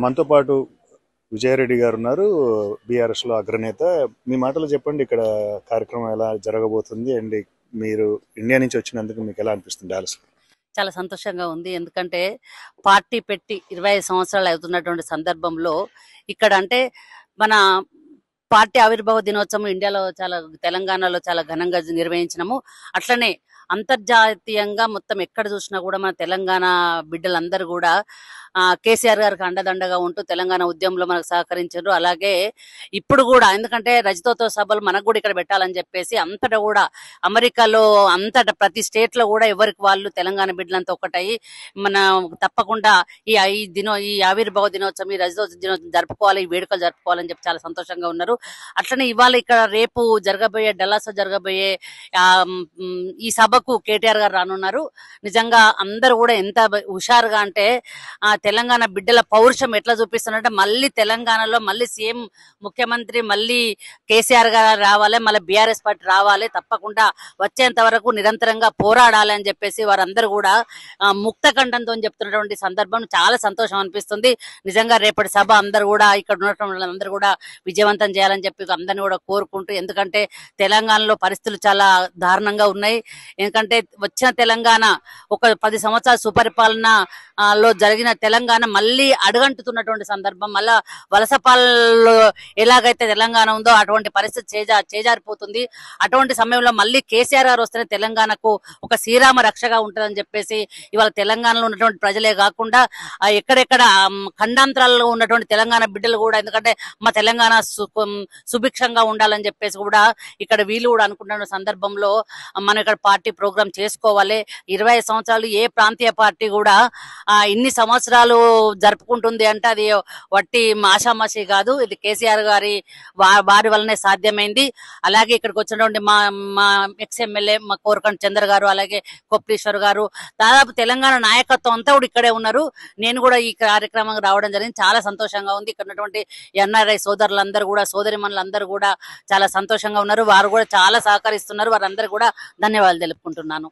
మనతో పాటు విజయారెడ్డి గారు ఉన్నారు, బీఆర్ఎస్ లో అగ్రనేత. మీ మాటలు చెప్పండి, ఇక్కడ కార్యక్రమం ఎలా జరగబోతుంది అండ్ మీరు ఇండియా నుంచి వచ్చినందుకు మీకు ఎలా అనిపిస్తుంది డాలస్? చాలా సంతోషంగా ఉంది. ఎందుకంటే పార్టీ పెట్టి 25 సంవత్సరాలు అవుతున్నటువంటి సందర్భంలో ఇక్కడ అంటే మన పార్టీ ఆవిర్భావ దినోత్సవం ఇండియాలో తెలంగాణలో చాలా ఘనంగా నిర్వహించినాము. అట్లనే అంతర్జాతీయంగా మొత్తం ఎక్కడ చూసినా కూడా మన తెలంగాణ బిడ్డలందరూ కూడా కేసీఆర్ గారికి అండదండగా ఉంటూ తెలంగాణ ఉద్యమంలో మనకు సహకరించారు. అలాగే ఇప్పుడు కూడా ఎందుకంటే రజతోత్సవ సభలు మనకు కూడా ఇక్కడ పెట్టాలని చెప్పేసి అంతటా కూడా అమెరికాలో అంతటా ప్రతి స్టేట్ లో కూడా ఎవరికి వాళ్ళు తెలంగాణ బిడ్డలంతా ఒకటయ్యి మన తప్పకుండా ఈ ఆవిర్భావ దినోత్సవం, ఈ రజతోత్సవ దినోత్సవం జరుపుకోవాలి, ఈ వేడుకలు జరుపుకోవాలని చెప్పి చాలా సంతోషంగా ఉన్నారు. అట్లనే ఇవాళ ఇక్కడ రేపు డల్లాస్ జరగబోయే ఈ సభకు కేటీఆర్ గారు రానున్నారు. నిజంగా అందరూ కూడా ఎంత హుషారుగా అంటే తెలంగాణ బిడ్డల పౌరుషం ఎట్లా చూపిస్తున్నారంటే మళ్ళీ తెలంగాణలో మళ్ళీ సీఎం ముఖ్యమంత్రి మళ్ళీ కేసీఆర్ గారు రావాలి, మళ్ళీ బీఆర్ఎస్ పార్టీ రావాలి, తప్పకుండా వచ్చేంత వరకు నిరంతరంగా పోరాడాలి అని చెప్పేసి వారందరూ కూడా ముక్త కంఠంతో చెప్తున్నటువంటి సందర్భం చాలా సంతోషం అనిపిస్తుంది. నిజంగా రేపటి సభ అందరూ కూడా ఇక్కడ ఉన్నటువంటి అందరూ కూడా విజయవంతం చేయాలని చెప్పి అందరినీ కూడా కోరుకుంటూ, ఎందుకంటే తెలంగాణలో పరిస్థితులు చాలా దారుణంగా ఉన్నాయి. ఎందుకంటే వచ్చిన తెలంగాణ ఒక 10 సంవత్సరాల సుపరిపాలనలో జరిగిన తెలంగాణ మళ్ళీ అడుగంటుతున్నటువంటి సందర్భం, మళ్ళా వలస పాలనలో ఎలాగైతే తెలంగాణ ఉందో అటువంటి పరిస్థితి చేజారిపోతుంది. అటువంటి సమయంలో మళ్ళీ కేసీఆర్ గారు వస్తేనే తెలంగాణకు ఒక శ్రీరామ రక్షగా ఉంటుందని చెప్పేసి ఇవాళ తెలంగాణలో ఉన్నటువంటి ప్రజలే కాకుండా ఎక్కడెక్కడ ఖండాంతరాల్లో ఉన్నటువంటి తెలంగాణ బిడ్డలు కూడా, ఎందుకంటే మా తెలంగాణ సుభిక్షంగా ఉండాలని చెప్పేసి కూడా ఇక్కడ వీళ్ళు కూడా అనుకుంటున్న సందర్భంలో మనం ఇక్కడ పార్టీ ప్రోగ్రామ్ చేసుకోవాలి. 25 సంవత్సరాలు ఏ ప్రాంతీయ పార్టీ కూడా ఇన్ని సంవత్సరాలు జరుపుకుంటుంది అంటే అది వట్టి ఆషామాషి కాదు. ఇది కేసీఆర్ గారి వారి వల్లనే సాధ్యమైంది. అలాగే ఇక్కడికి వచ్చినటువంటి మా ఎక్స్ ఎమ్మెల్యే మా కోరకంటి చంద్ర గారు, అలాగే కొప్పలీశ్వర్ గారు, దాదాపు తెలంగాణ నాయకత్వం అంతా కూడా ఇక్కడే ఉన్నారు. నేను కూడా ఈ కార్యక్రమం రావడం జరిగింది, చాలా సంతోషంగా ఉంది. ఇక్కడ ఉన్నటువంటి ఎన్ఆర్ఐ సోదరులందరూ కూడా సోదరిమణులందరూ కూడా చాలా సంతోషంగా ఉన్నారు. వారు కూడా చాలా సహకరిస్తున్నారు. వారందరూ కూడా ధన్యవాదాలు తెలుపుకుంటున్నాను.